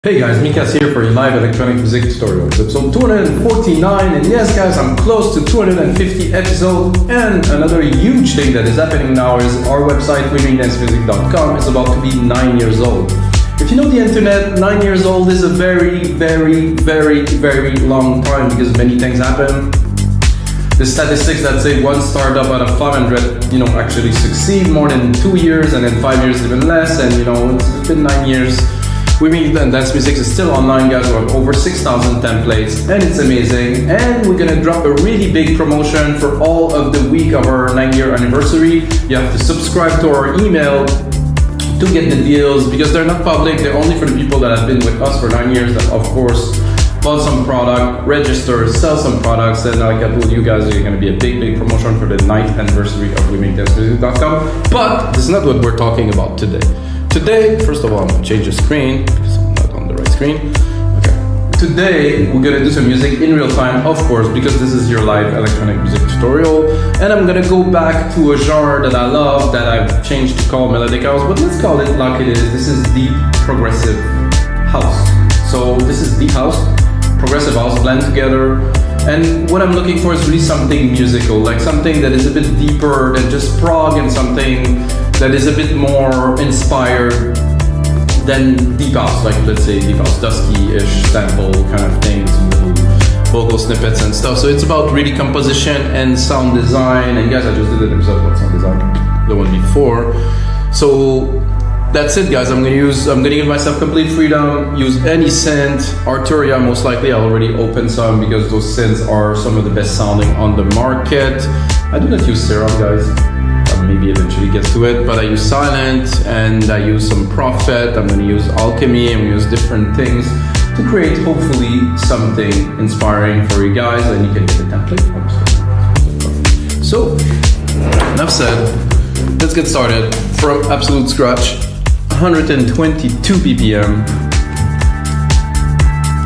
Hey guys, Mikas here for your live electronic music tutorials, episode 249, and yes guys, I'm close to 250 episodes, and another huge thing that is happening now is our website, wingdancemusic.com, is about to be 9 years old. If you know the internet, 9 years old is a very long time because many things happen. The statistics that say one startup out of 500, actually succeed more than 2 years, and then 5 years even less, and it's been 9 years. We mean that Dance Music is still online, guys. We have over 6,000 templates, and it's amazing. And we're gonna drop a really big promotion for all of the week of our 9-year anniversary. You have to subscribe to our email to get the deals because they're not public. They're only for the people that have been with us for 9 years. That, of course, bought some product, register, sell some products, and like I told you guys, there's gonna be a big promotion for the 9th anniversary of WeMakeDanceMusic.com. But this is not what we're talking about today. Today, first of all, I'm gonna change the screen because I'm not on the right screen. Okay. Today, we're gonna do some music in real time, of course, because this is your live electronic music tutorial. And I'm gonna go back to a genre that I love, that I've changed to call melodic house, but let's call it like it is. This is deep progressive house. So this is deep house, progressive house blend together. And what I'm looking for is really something musical, like something that is a bit deeper than just prog, and something that is a bit more inspired than deep house, like let's say deep house, dusky-ish sample kind of things, little vocal snippets and stuff. So it's about really composition and sound design. And guys, I just did an episode about sound design, the one before. So that's it, guys. I'm gonna give myself complete freedom. Use any synth. Arturia, most likely. I already opened some because those synths are some of the best sounding on the market. I do not use Serum, guys. Maybe eventually get to it, but I use Silent and I use some Prophet. I'm going to use Alchemy and we use different things to create hopefully something inspiring for you guys, and you can get the template. So, enough said. Let's get started from absolute scratch. 122 BPM.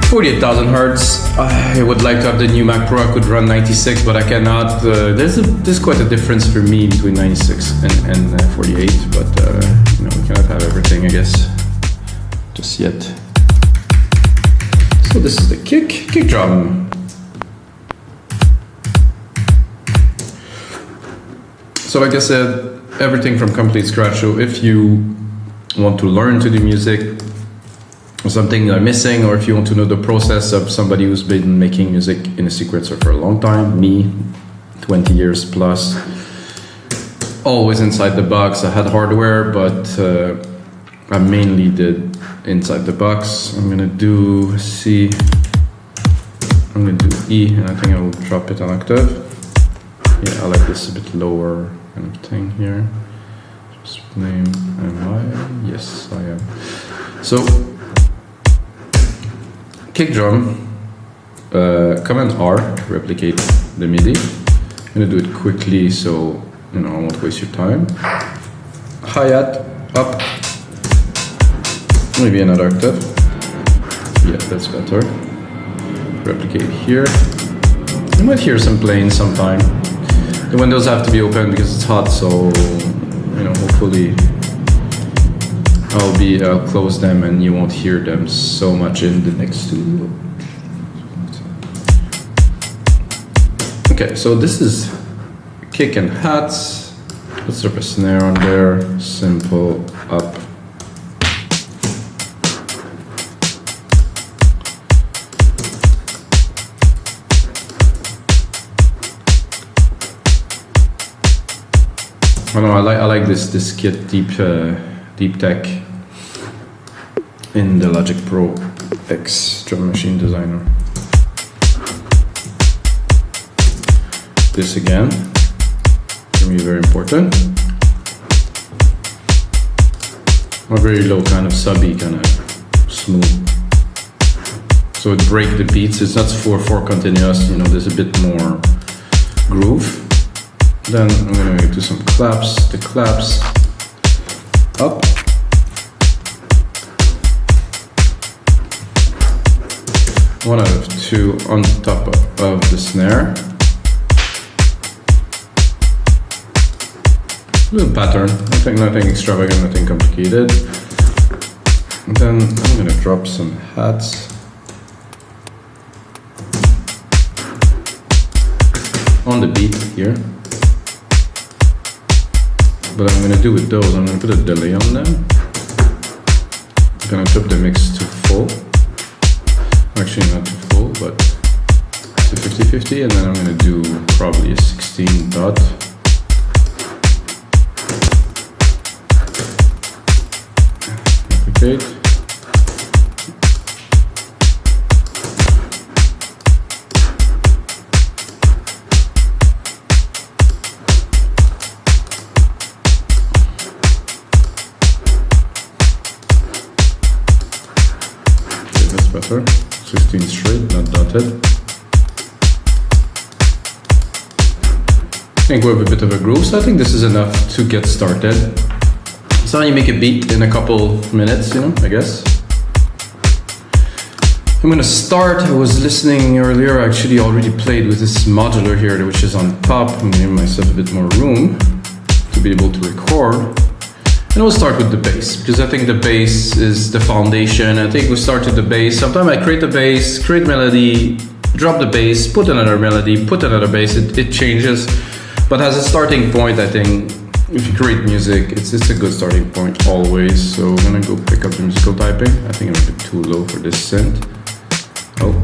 48,000 hertz. I would like to have the new Mac Pro. I could run 96, but I cannot. There's quite a difference for me between 96 and 48, but we cannot have everything, I guess, just yet. So this is the kick drum. So like I said, everything from complete scratch. So if you want to learn to do music, or something you're missing, or if you want to know the process of somebody who's been making music in a sequencer for a long time, me, 20 years plus, always inside the box. I had hardware, but I mainly did inside the box. I'm gonna do C, I'm gonna do E, and I think I will drop it an octave. Yeah, I like this a bit lower kind of thing here. Just name, am I? Yes, I am. So, kick drum, Command R, replicate the MIDI. I'm gonna do it quickly so I won't waste your time. Hi-hat, up, maybe another octave. Yeah, that's better. Replicate here. You might hear some playing sometime. The windows have to be open because it's hot, so hopefully I'll close them and you won't hear them so much in the next studio. Okay, so this is kick and hats. Let's drop a snare on there. Simple up. I like this kit, deep tech in the Logic Pro X Drum Machine Designer. This again, for me very important. A very low kind of subby, kind of smooth. So it breaks the beats. It's not 4/4 continuous. There's a bit more groove. Then I'm gonna do some claps. The claps up. One out of two on top of the snare. Little pattern, nothing extravagant, nothing complicated. And then I'm gonna drop some hats on the beat here. What I'm gonna do with those, I'm gonna put a delay on them. I'm gonna drop the mix to full. Actually not to full, but to 50-50, and then I'm gonna do probably a 16 dot. Replicate. Better. 16 straight, not dotted. I think we have a bit of a groove, so I think this is enough to get started. So you make a beat in a couple minutes, I guess. I'm gonna start. I was listening earlier, I actually already played with this modular here, which is on top. I'm gonna give myself a bit more room to be able to record. And we'll start with the bass, because I think the bass is the foundation. I think we start with the bass. Sometimes I create a bass, create melody, drop the bass, put another melody, put another bass, it changes. But as a starting point, I think if you create music, it's a good starting point always. So I'm gonna go pick up the musical typing. I think I'm a bit too low for this synth. Oh.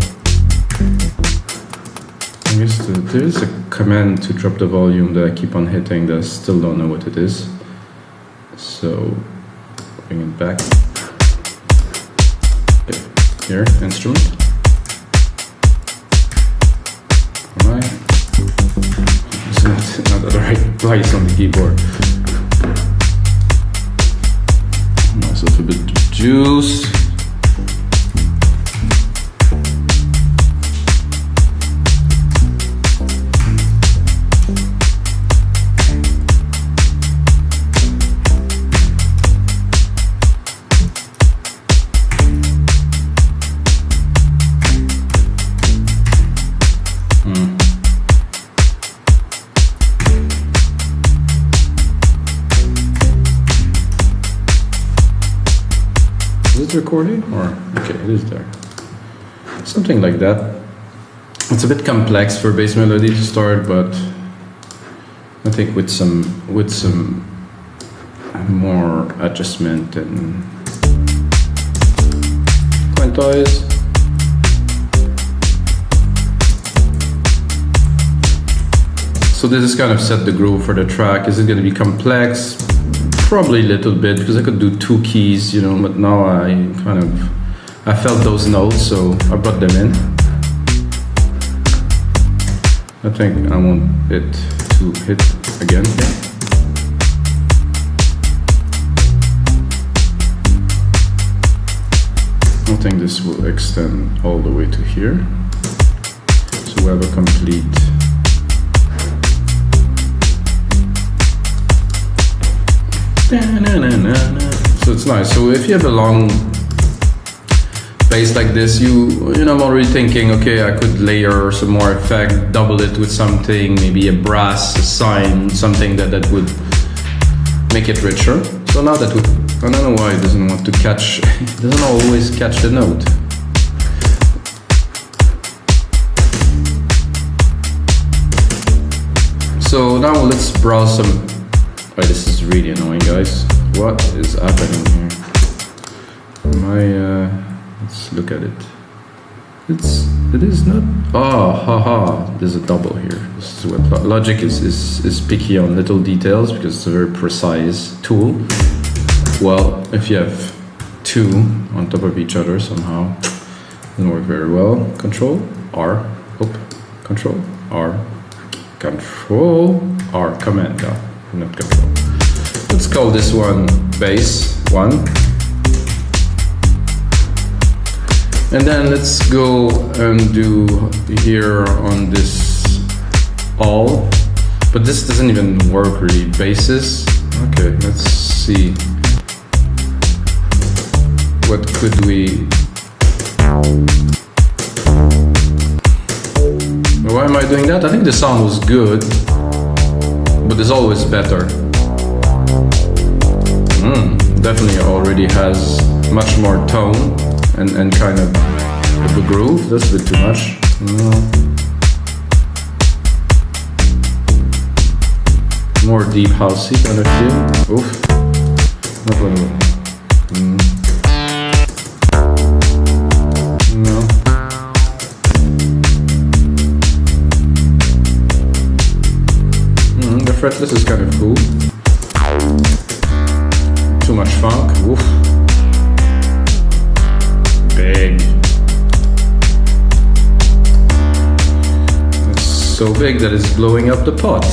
I guess there is a command to drop the volume that I keep on hitting that I still don't know what it is. So, bring it back. Okay. Here, instrument. Am I? It's not the right place on the keyboard. Myself a bit of juice. Recording, or okay, it is there. Something like that. It's a bit complex for bass melody to start, but I think with some more adjustment and quantize. So this is kind of set the groove for the track. Is it going to be complex? Probably a little bit, because I could do two keys, but now I felt those notes, so I brought them in. I think I want it to hit again here. I think this will extend all the way to here. So we have a complete so it's nice. So if you have a long bass like this, I'm already thinking, okay, I could layer some more effect, double it with something, maybe a brass, a sine, something that would make it richer. So now that I don't know why it doesn't want to catch, it doesn't always catch the note. So now let's browse some. Oh, this is really annoying, guys. What is happening here? Let's look at it. It is not. Oh, haha! There's a double here. This is what Logic is picky on little details because it's a very precise tool. Well, if you have two on top of each other somehow, it doesn't work very well. Control R. Control R. Control R. Command R. Not control. Let's call this one bass 1. And then let's go and do here on this all. But this doesn't even work really. Basses. Okay, let's see. What could we... Why am I doing that? I think the sound was good. But there's always better. Definitely already has much more tone and kind of a groove. That's a bit too much. More deep housey kind of feel. Oof. No. The fretless is kind of cool. Too much funk. Oof. Big. It's so big that it's blowing up the pot.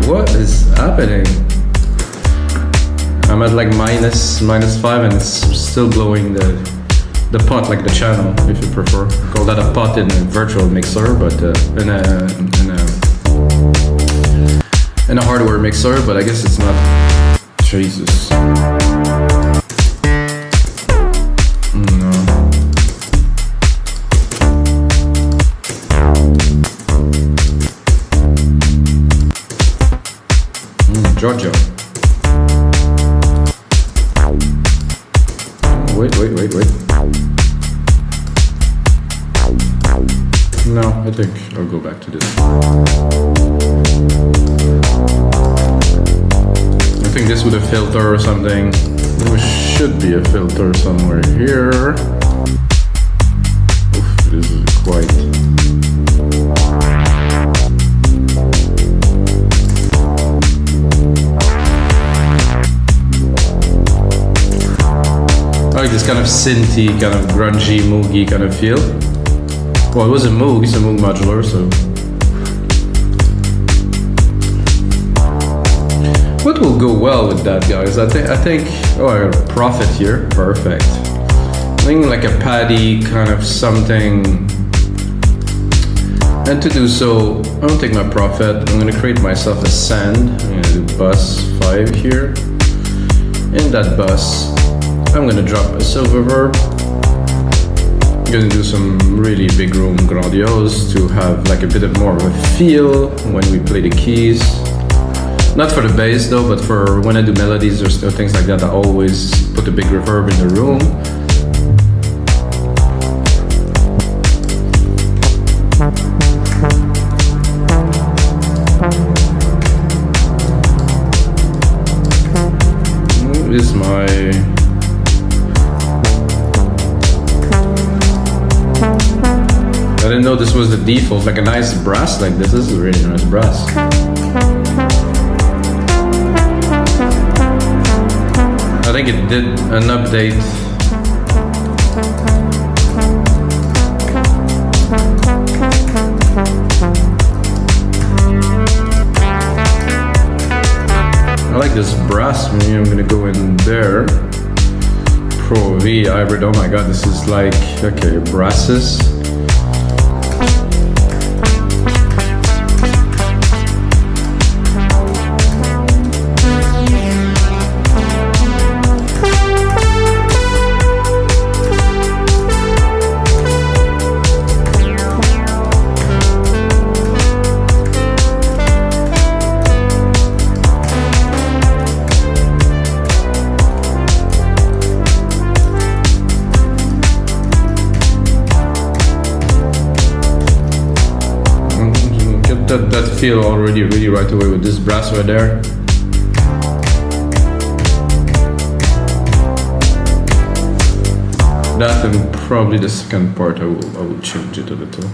What is happening? I'm at like minus 5 and it's still blowing the pot, like the channel, if you prefer. Call that a pot in a virtual mixer, but in a hardware mixer, but I guess it's not. Jesus. No. Georgia. Wait. No, I think I'll go back to this. I think this with a filter or something. There should be a filter somewhere here. Oof, this is quite... I like this kind of synthy, kind of grungy, moogie kind of feel. Well, it was a Moog, it's a Moog modular, so... What will go well with that, guys? I think, oh, I got a Prophet here, perfect. I think like a paddy kind of something. And to do so, I'm gonna take my Prophet, I'm gonna create myself a send. I'm gonna do bus 5 here. In that bus, I'm gonna drop a silver verb. I'm gonna do some really big room grandiose to have like a bit more of a feel when we play the keys. Not for the bass though, but for when I do melodies or things like that, I always put a big reverb in the room. This is my... I didn't know this was the default, like a nice brass like this. This is a really nice brass. I think it did an update. I like this brass. Maybe I'm gonna go in there. Pro V hybrid. Oh my god, this is like, okay, brasses. That feel already really right away with this brass right there. That and probably the second part I will change it a little.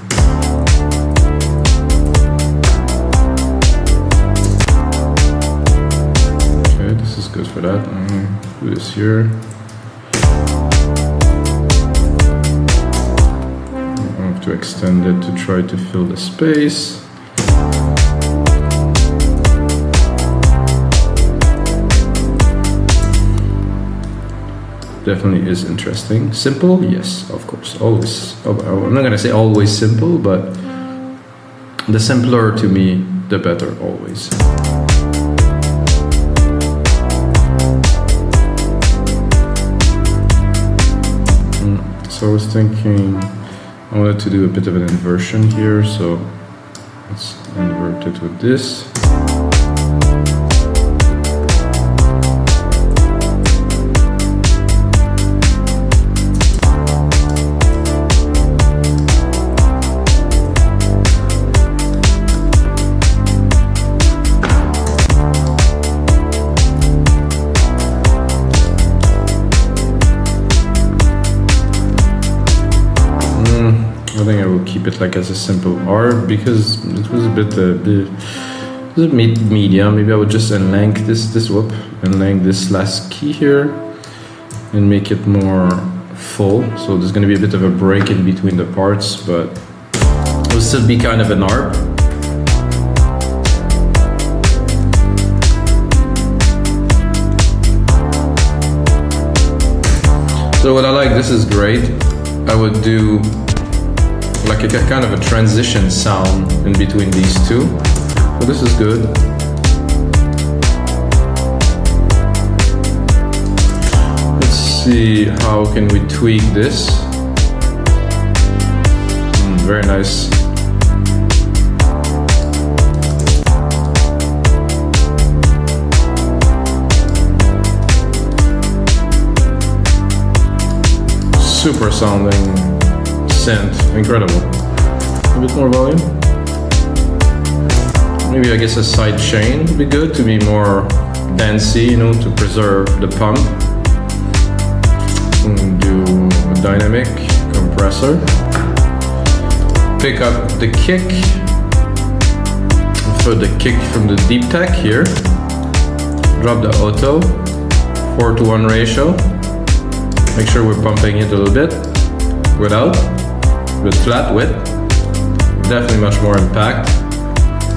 Okay, this is good for that. I'm gonna do this here. I have to extend it to try to fill the space. Definitely is interesting. Simple? Yes, of course. Always. I'm not gonna say always simple, but the simpler to me, the better always. So I was thinking I wanted to do a bit of an inversion here, so let's invert it with this. I think I will keep it like as a simple R because it was a bit medium. Maybe I would just enlength this last key here and make it more full. So there's going to be a bit of a break in between the parts, but it will still be kind of an ARP. So what I like, this is great. I would do like a kind of a transition sound in between these two. So this is good. Let's see, how can we tweak this? Very nice. Super sounding synth, incredible. A bit more volume. Maybe I guess a side chain would be good to be more dancey, you know, to preserve the pump. Do a dynamic compressor. Pick up the kick. For the kick from the deep tech here. Drop the auto, 4:1 ratio. Make sure we're pumping it a little bit without, with flat width. Definitely much more impact,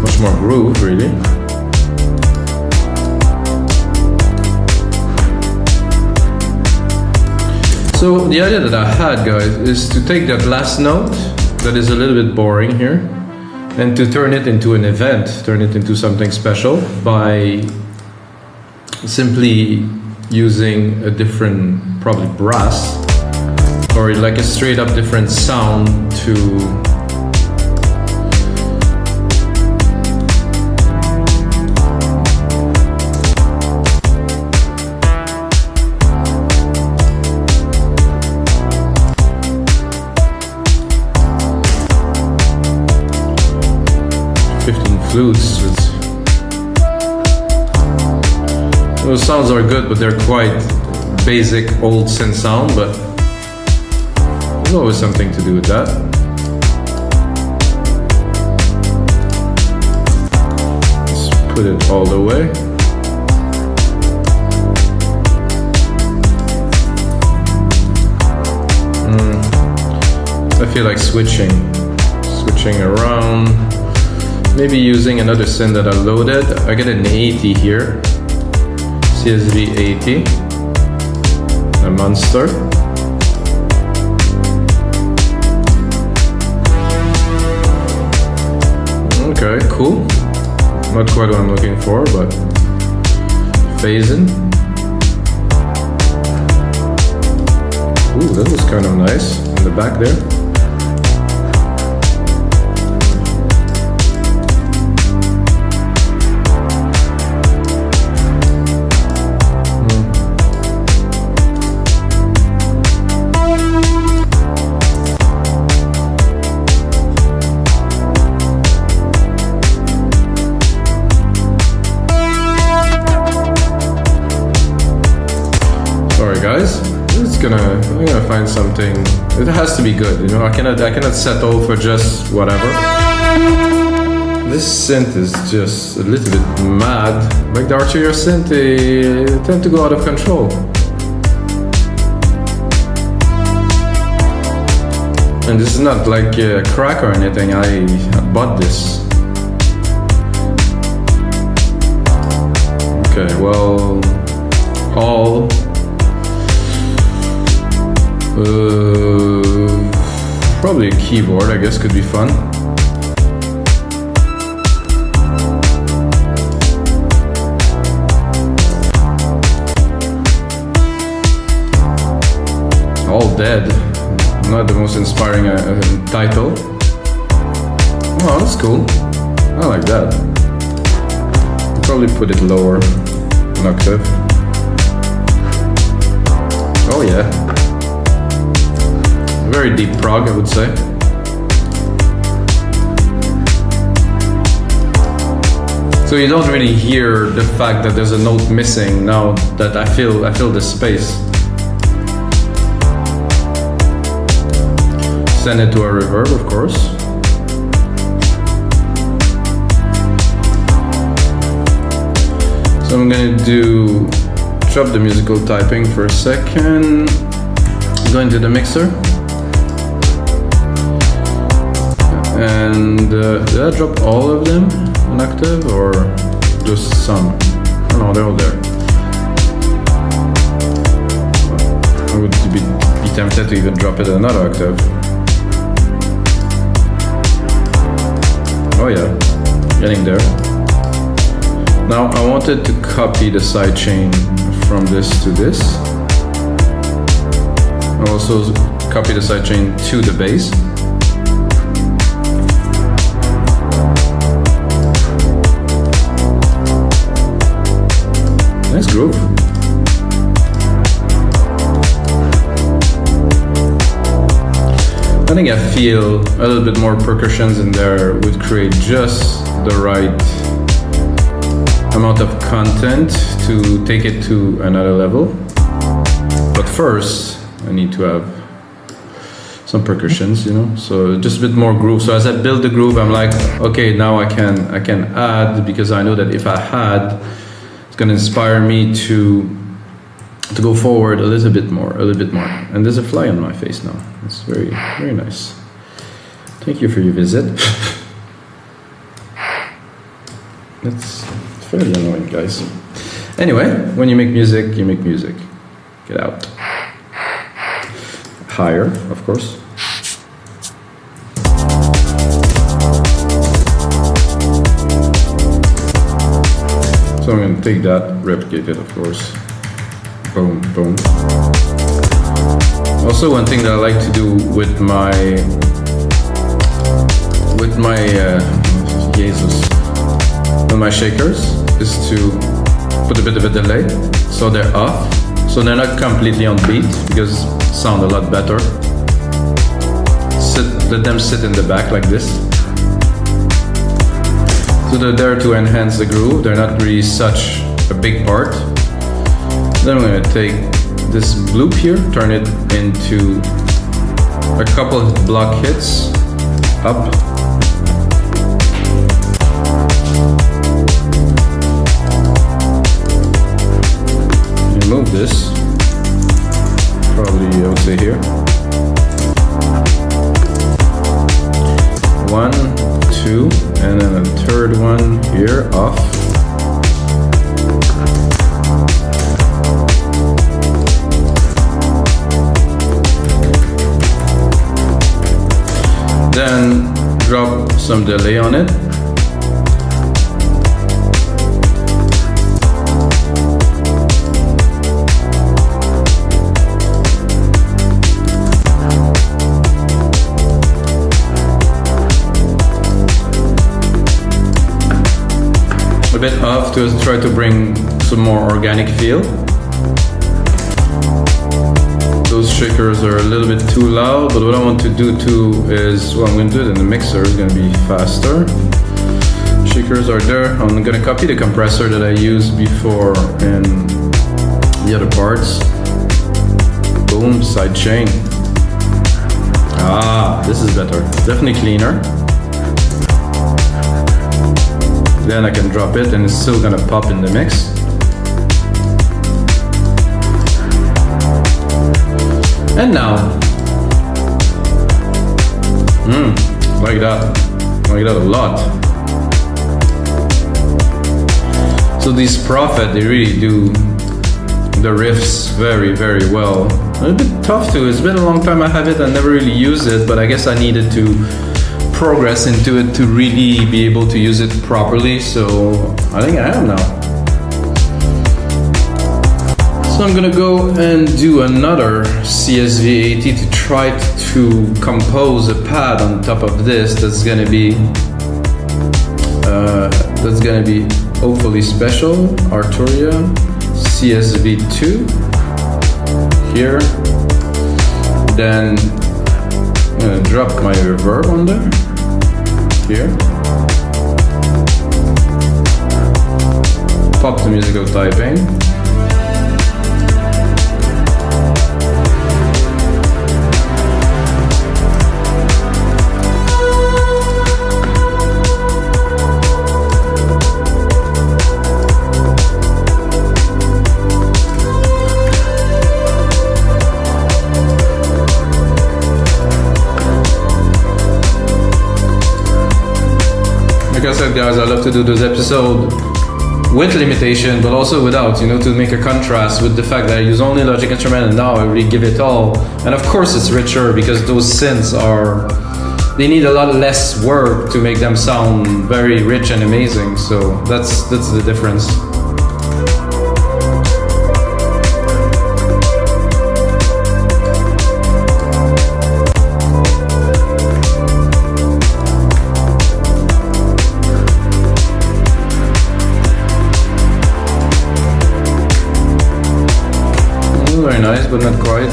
much more groove, really. So the idea that I had, guys, is to take that last note that is a little bit boring here and to turn it into an event, turn it into something special by simply using a different, probably brass, or like a straight up different sound to flutes. Those sounds are good, but they're quite basic old synth sound, but there's always something to do with that. Let's put it all the way. I feel like switching around. Maybe using another synth that I loaded. I get an 80 here. CSV 80. A monster. Okay, cool. Not quite what I'm looking for, but phasing. Ooh, that was kind of nice in the back there. Guys, I'm gonna find something. It has to be good, you know. I cannot settle for just whatever. This synth is just a little bit mad. Like the Arturia synth, they tend to go out of control. And this is not like a crack or anything. I bought this. Okay, well, all. Probably a keyboard, I guess, could be fun. All dead. Not the most inspiring title. Oh, that's cool. I like that. I'll probably put it lower, an octave. Oh yeah. Very deep prog, I would say. So you don't really hear the fact that there's a note missing now that I feel the space. send it to a reverb, of course. So I'm gonna drop the musical typing for a second, go into the mixer, and did I drop all of them an octave or just some? Oh no, they're all there. I would be tempted to even drop it another octave. Oh yeah, getting there. Now I wanted to copy the sidechain from this to this. I also copy the sidechain to the bass. Nice groove. I think I feel a little bit more percussions in there would create just the right amount of content to take it to another level. But first, I need to have some percussions, you know, so just a bit more groove. So as I build the groove, I'm like, okay, now I can add, because I know that if I had, it's gonna inspire me to go forward a little bit more. And there's a fly on my face now. It's very, very nice. Thank you for your visit. It's fairly annoying, guys. Anyway, when you make music, you make music. Get out. Higher, of course. So I'm going to take that, replicate it, of course. Boom, boom. Also, one thing that I like to do with my shakers is to put a bit of a delay, so they're off, so they're not completely on beat, because sound a lot better. Let them sit in the back like this. So they're there to enhance the groove. They're not really such a big part. Then I'm going to take this loop here, turn it into a couple of block hits, up. Move this, probably I would say here. 1, 2, and then a third one here, off. Then drop some delay on it. A bit off to try to bring some more organic feel. Those shakers are a little bit too loud, but what I want to do too is, well, I'm going to do it in the mixer, it's going to be faster. Shakers are there. I'm going to copy the compressor that I used before in the other parts. Boom, side chain. Ah, this is better. Definitely cleaner. Then I can drop it and it's still gonna pop in the mix. And now, like that a lot. So these Prophet, they really do the riffs very, very well. A bit tough too, it's been a long time I have it, I never really used it, but I guess I needed to progress into it to really be able to use it properly, so I think I am now. So I'm gonna go and do another CSV80 to try to compose a pad on top of this that's gonna be hopefully special. Arturia CSV2 here. Then I'm gonna drop my reverb on there. Here. Pop the musical typing. said, guys, I love to do this episode with limitation, but also without, you know, to make a contrast with the fact that I use only Logic instrument and now I really give it all. And of course it's richer because those synths they need a lot less work to make them sound very rich and amazing. So that's the difference. Very nice, but not quite.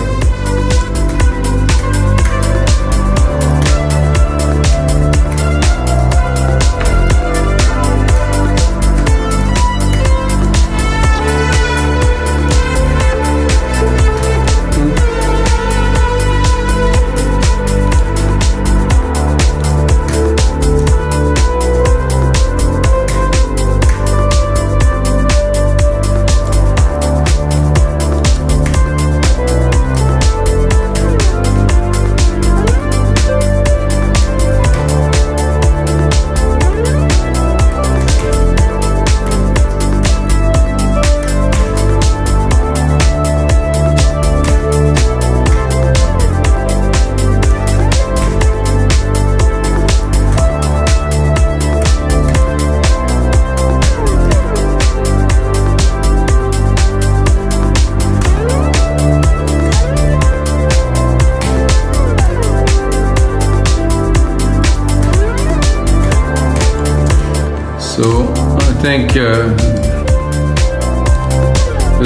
So I think there's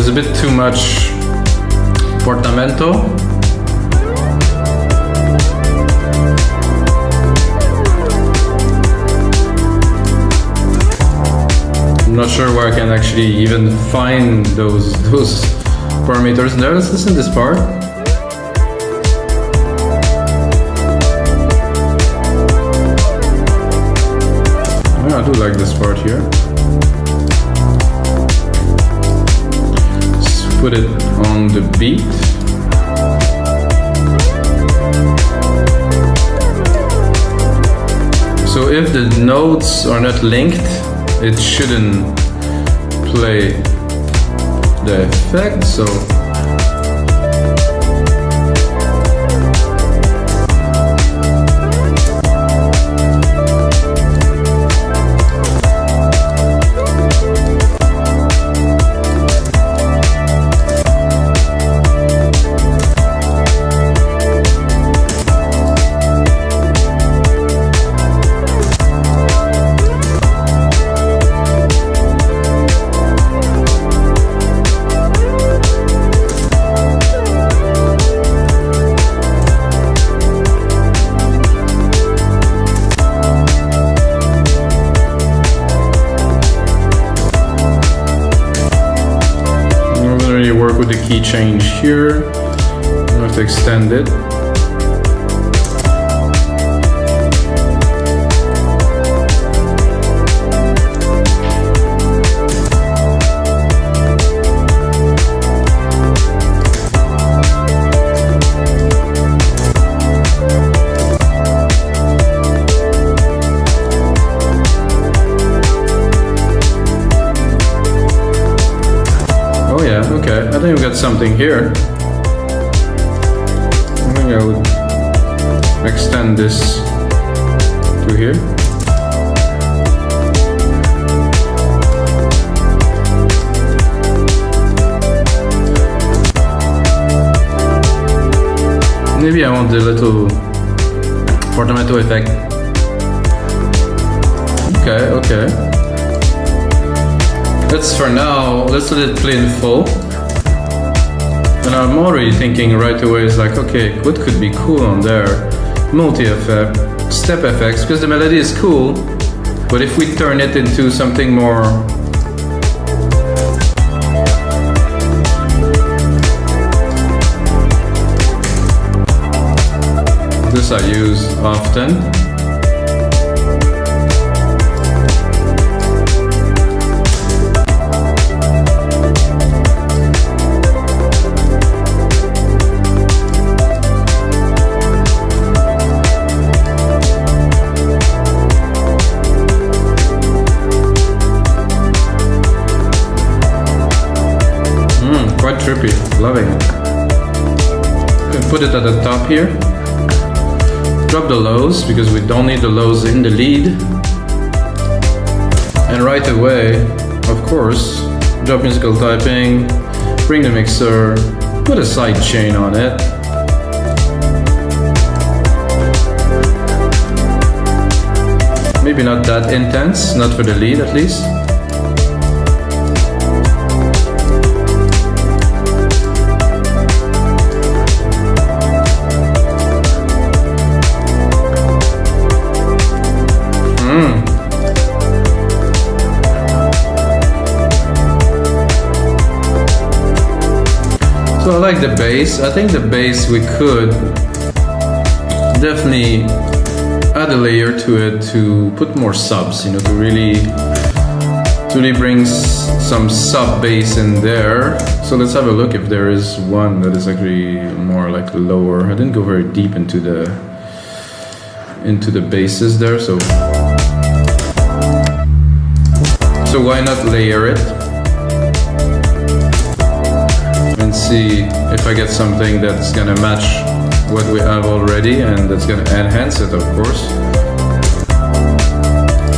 a bit too much portamento. I'm not sure where I can actually even find those parameters there. Let's listen to this part. I do like this part here. Let's put it on the beat. So if the notes are not linked, it shouldn't play the effect. So work with the key change here. I have to extend it. Okay, I think we got something here. I think I would extend this to here. Maybe I want the little portamento effect. Okay. That's for now. Let's let it play in full. And I'm already thinking right away, it's like, okay, what could be cool on there? Multi-effect, step effects, because the melody is cool, but if we turn it into something more this I use often. put it at the top here. Drop the lows because we don't need the lows in the lead. And right away, of course, drop musical typing, bring the mixer, put a side chain on it. Maybe not that intense, not for the lead at least. So I like the bass. I think the bass we could definitely add a layer to it to put more subs, you know, to really bring some sub bass in there. So let's have a look if there is one that is actually more like lower. I didn't go very deep into the basses there, so why not layer it and see if I get something that's gonna match what we have already and that's gonna enhance it, of course.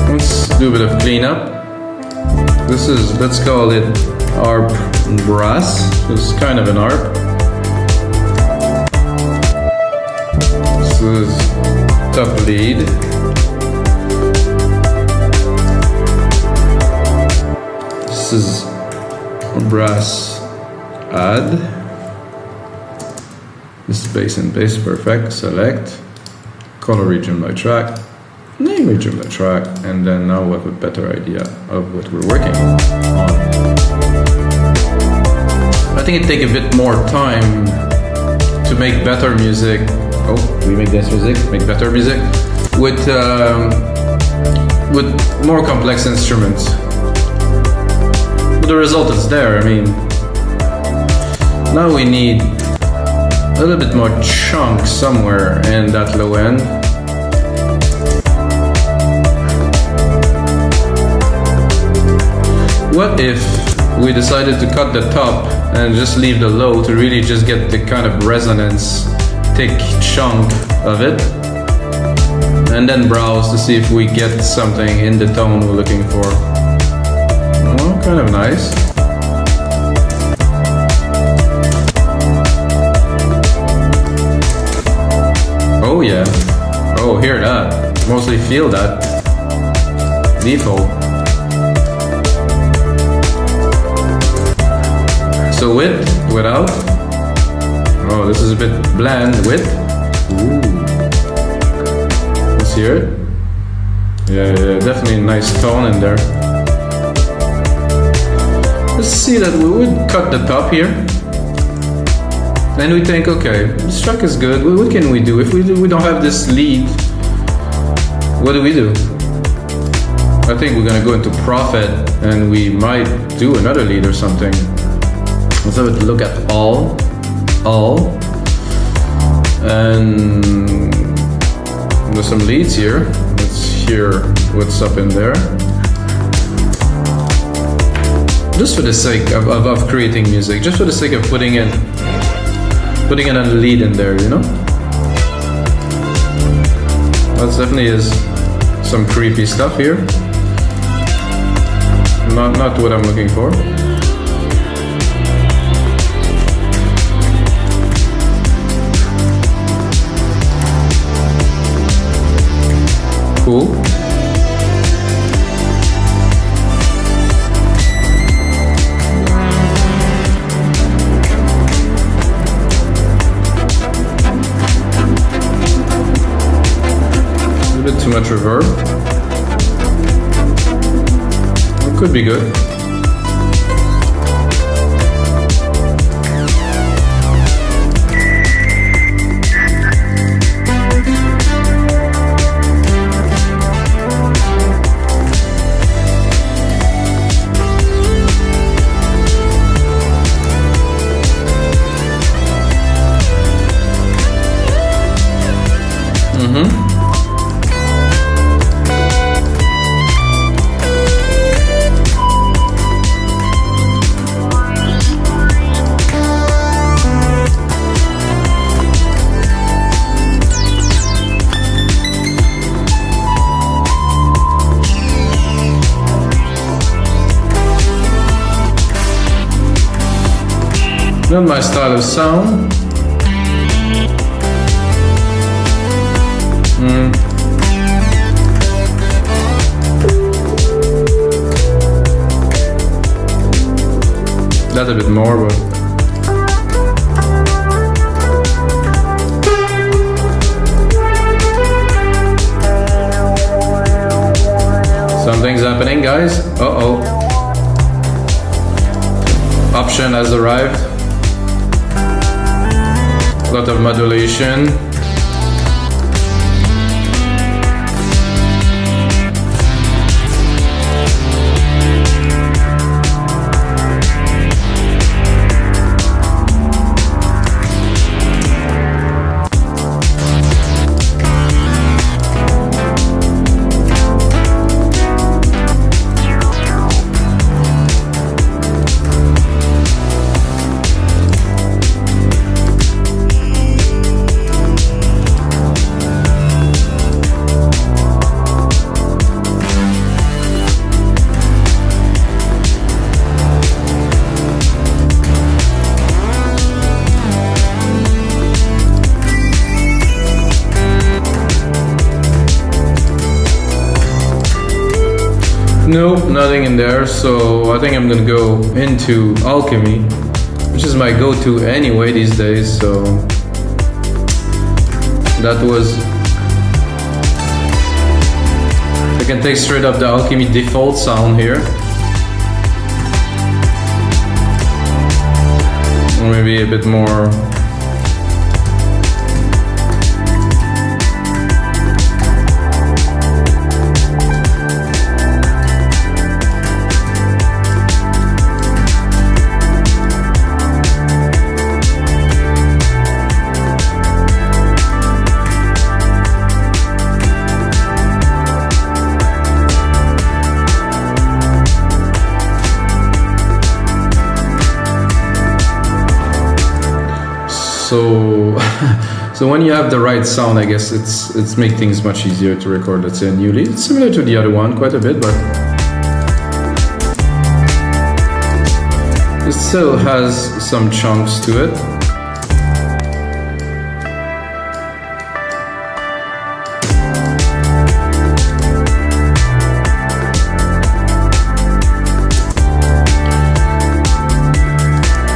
Let's do a bit of cleanup. This is, let's call it ARP brass. It's kind of an ARP. This is top lead. This is brass add. This is bass and bass, perfect. Select, color region by track, name region by track, and then now we have a better idea of what we're working on. I think it'd take a bit more time to make better music. Oh, we make dance music, make better music with more complex instruments. But the result is there. I mean, now we need a little bit more chunk somewhere in that low end. What if we decided to cut the top and just leave the low to really just get the kind of resonance, thick chunk of it, and then browse to see if we get something in the tone we're looking for. Well, kind of nice. Oh yeah. Oh, hear that. Mostly feel that. Default. So with, without. Oh, this is a bit bland. With. Ooh. Let's hear it. Yeah, definitely a nice tone in there. Let's see that we would cut the top here. And we think, okay, this track is good. What can we do? If we don't have this lead, what do we do? I think we're gonna go into Prophet and we might do another lead or something. Let's have a look at all. And there's some leads here. Let's hear what's up in there. Just for the sake of creating music, just for the sake of putting in a lead in there, you know? That definitely is some creepy stuff here. Not what I'm looking for. Cool. A bit too much reverb. It could be good. Not my style of sound. That a bit more, but something's happening, guys. Uh-oh. Option has arrived. A lot of modulation. Nope, nothing in there, so I think I'm gonna go into alchemy, which is my go-to anyway these days, so that was... I can take straight up the alchemy default sound here. Or maybe a bit more... So when you have the right sound, I guess it's make things much easier to record. Let's say a new lead. It's similar to the other one quite a bit, but it still has some chunks to it.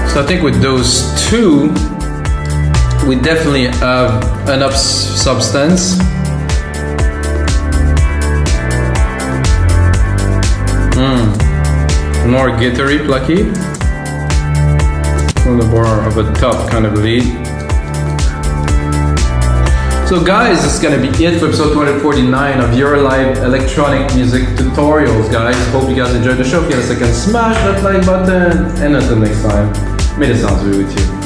So I think with those two, we definitely have enough substance. More guitar-y, plucky. A little more of a top kind of lead. So guys, this is gonna be it for episode 249 of your live electronic music tutorials, guys. Hope you guys enjoyed the show. If you have a second, smash that like button. And until next time, may the sounds be with you.